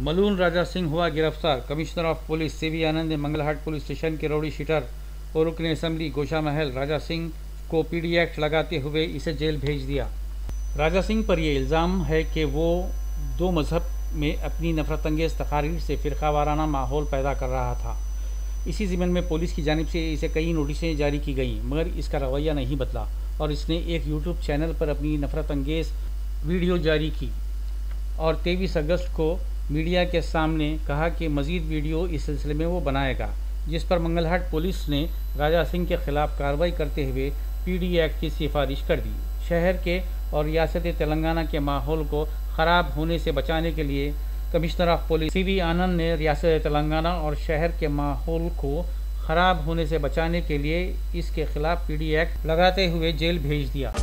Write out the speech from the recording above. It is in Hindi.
मलून राजा सिंह हुआ गिरफ्तार। कमिश्नर ऑफ पुलिस सीवी आनंद ने मंगलहाट पुलिस स्टेशन के रउडी शीटर और रुकन असेंबली गोशा महल राजा सिंह को पीडी एक्ट लगाते हुए इसे जेल भेज दिया। राजा सिंह पर यह इल्ज़ाम है कि वो दो मजहब में अपनी नफरतंगेज़ तकारीर से फ़िरक़ावाराना माहौल पैदा कर रहा था। इसी ज़िम्मन में पुलिस की जानिब से इसे कई नोटिसें जारी की गईं, मगर इसका रवैया नहीं बदला और इसने एक यूट्यूब चैनल पर अपनी नफरतंगेज़ वीडियो जारी की और 23 अगस्त को मीडिया के सामने कहा कि मज़ीद वीडियो इस सिलसिले में वो बनाएगा, जिस पर मंगलहाट पुलिस ने राजा सिंह के खिलाफ कार्रवाई करते हुए पीडी एक्ट की सिफारिश कर दी। शहर के और रियासत तेलंगाना के माहौल को ख़राब होने से बचाने के लिए कमिश्नर ऑफ पुलिस सीवी आनंद ने रियासत तेलंगाना और शहर के माहौल को ख़राब होने से बचाने के लिए इसके खिलाफ पीडी एक्ट लगाते हुए जेल भेज दिया।